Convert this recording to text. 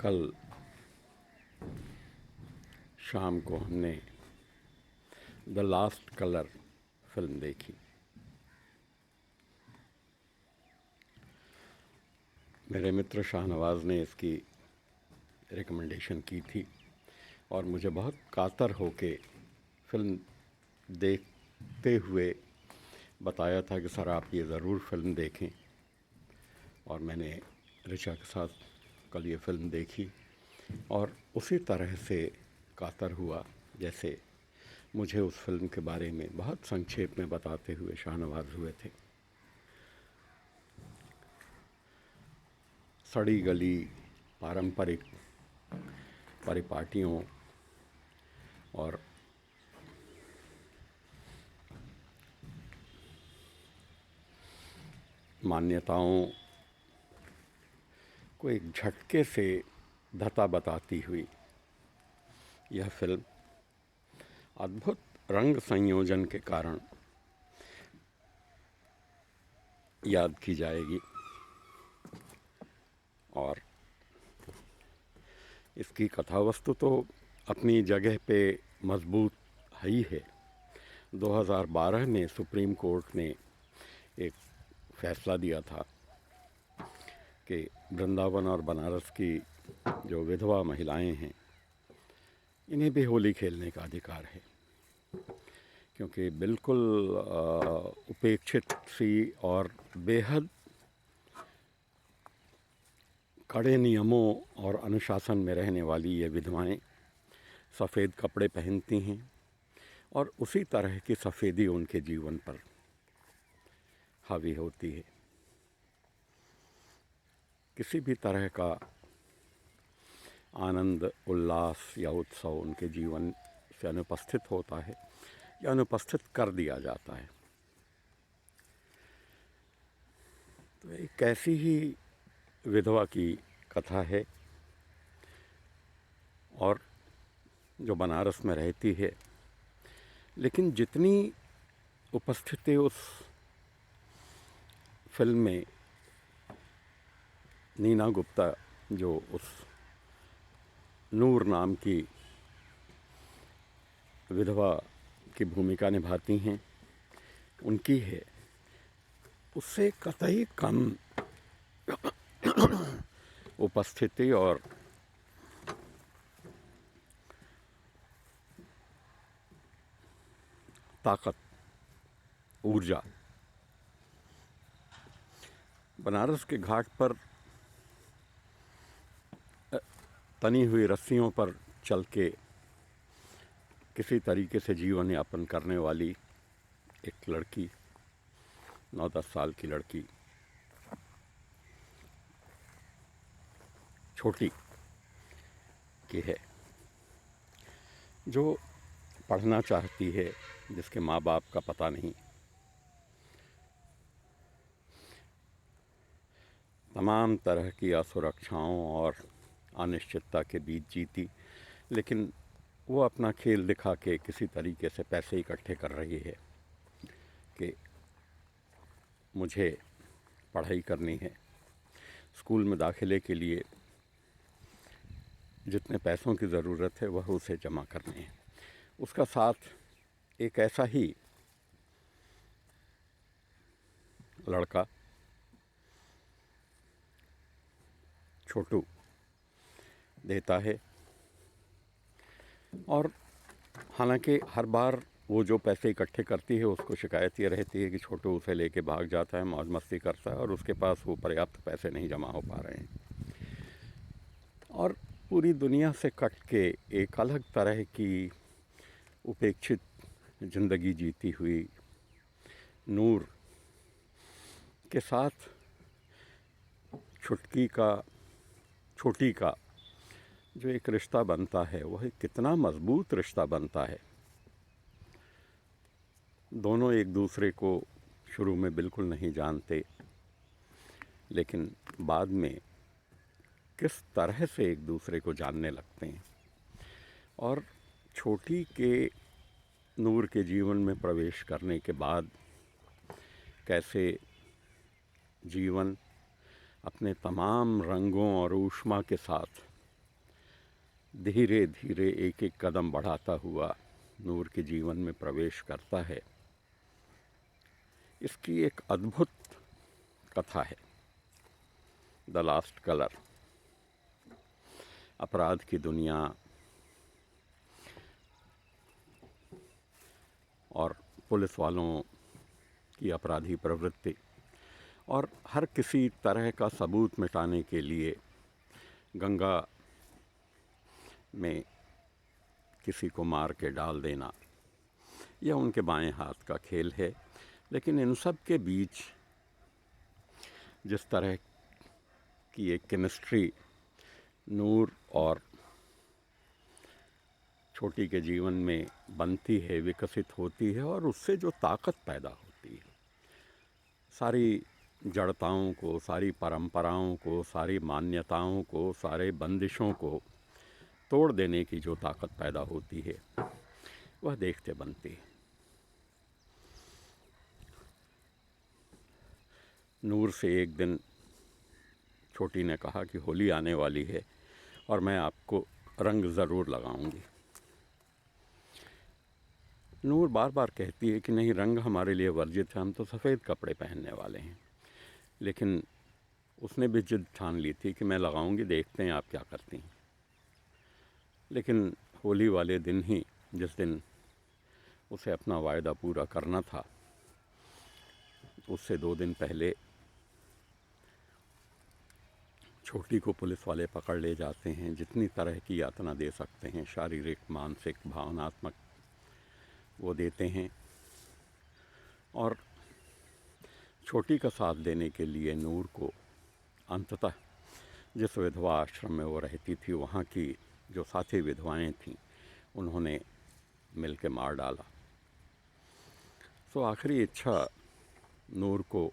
कल शाम को हमने द लास्ट कलर फिल्म देखी। मेरे मित्र शाहनवाज़ ने इसकी रिकमेंडेशन की थी और मुझे बहुत कातर होके फिल्म देखते हुए बताया था कि सर आप ये ज़रूर फिल्म देखें। और मैंने ऋचा के साथ कल ये फिल्म देखी और उसी तरह से कातर हुआ जैसे मुझे उस फिल्म के बारे में बहुत संक्षेप में बताते हुए शाहनवाज़ हुए थे। सड़ी गली पारंपरिक परिपाटियों और मान्यताओं को एक झटके से धता बताती हुई यह फिल्म अद्भुत रंग संयोजन के कारण याद की जाएगी। और इसकी कथावस्तु तो अपनी जगह पे मजबूत है ही है। 2012 में सुप्रीम कोर्ट ने एक फैसला दिया था कि वृंदावन और बनारस की जो विधवा महिलाएं हैं इन्हें भी होली खेलने का अधिकार है, क्योंकि बिल्कुल उपेक्षित सी और बेहद कड़े नियमों और अनुशासन में रहने वाली ये विधवाएं सफ़ेद कपड़े पहनती हैं और उसी तरह की सफ़ेदी उनके जीवन पर हावी होती है। किसी भी तरह का आनंद उल्लास या उत्सव उनके जीवन से अनुपस्थित होता है या अनुपस्थित कर दिया जाता है। तो एक ऐसी ही विधवा की कथा है और जो बनारस में रहती है, लेकिन जितनी उपस्थिति उस फिल्म में नीना गुप्ता जो उस नूर नाम की विधवा की भूमिका निभाती हैं उनकी है, उससे कतई कम उपस्थिति और ताकत, ऊर्जा बनारस के घाट पर तनी हुई रस्सियों पर चल के किसी तरीके से जीवन यापन करने वाली एक लड़की, 9-10 साल की लड़की, छोटी की है, जो पढ़ना चाहती है, जिसके माँ बाप का पता नहीं। तमाम तरह की असुरक्षाओं और अनिश्चितता के बीच जीती, लेकिन वो अपना खेल दिखा के किसी तरीके से पैसे इकट्ठे कर रही है कि मुझे पढ़ाई करनी है। स्कूल में दाखिले के लिए जितने पैसों की ज़रूरत है वह उसे जमा करने हैं। उसका साथ एक ऐसा ही लड़का छोटू देता है और हालांकि हर बार वो जो पैसे इकट्ठे करती है उसको शिकायत ये रहती है कि छोटू उसे लेके भाग जाता है, मौज मस्ती करता है और उसके पास वो पर्याप्त पैसे नहीं जमा हो पा रहे हैं। और पूरी दुनिया से कट के एक अलग तरह की उपेक्षित ज़िंदगी जीती हुई नूर के साथ छोटी का जो एक रिश्ता बनता है वह कितना मजबूत रिश्ता बनता है। दोनों एक दूसरे को शुरू में बिल्कुल नहीं जानते, लेकिन बाद में किस तरह से एक दूसरे को जानने लगते हैं और छोटी के नूर के जीवन में प्रवेश करने के बाद कैसे जीवन अपने तमाम रंगों और ऊष्मा के साथ धीरे धीरे एक एक कदम बढ़ाता हुआ नूर के जीवन में प्रवेश करता है। इसकी एक अद्भुत कथा है, द लास्ट कलर। अपराध की दुनिया और पुलिस वालों की अपराधी प्रवृत्ति और हर किसी तरह का सबूत मिटाने के लिए गंगा में किसी को मार के डाल देना, यह उनके बाएं हाथ का खेल है। लेकिन इन सब के बीच जिस तरह की एक केमिस्ट्री नूर और छोटी के जीवन में बनती है, विकसित होती है, और उससे जो ताकत पैदा होती है, सारी जड़ताओं को, सारी परंपराओं को, सारी मान्यताओं को, सारे बंदिशों को तोड़ देने की जो ताकत पैदा होती है, वह देखते बनती है। नूर से एक दिन छोटी ने कहा कि होली आने वाली है और मैं आपको रंग ज़रूर लगाऊंगी। नूर बार बार कहती है कि नहीं, रंग हमारे लिए वर्जित है, हम तो सफ़ेद कपड़े पहनने वाले हैं। लेकिन उसने भी जिद ठान ली थी कि मैं लगाऊंगी, देखते हैं आप क्या करती हैं। लेकिन होली वाले दिन ही, जिस दिन उसे अपना वायदा पूरा करना था, उससे 2 दिन पहले छोटी को पुलिस वाले पकड़ ले जाते हैं। जितनी तरह की यातना दे सकते हैं, शारीरिक, मानसिक, भावनात्मक, वो देते हैं। और छोटी का साथ देने के लिए नूर को अंततः जिस विधवा आश्रम में वो रहती थी, वहाँ की जो साथी विधवाएं थीं, उन्होंने मिल के मार डाला। तो आखिरी इच्छा नूर को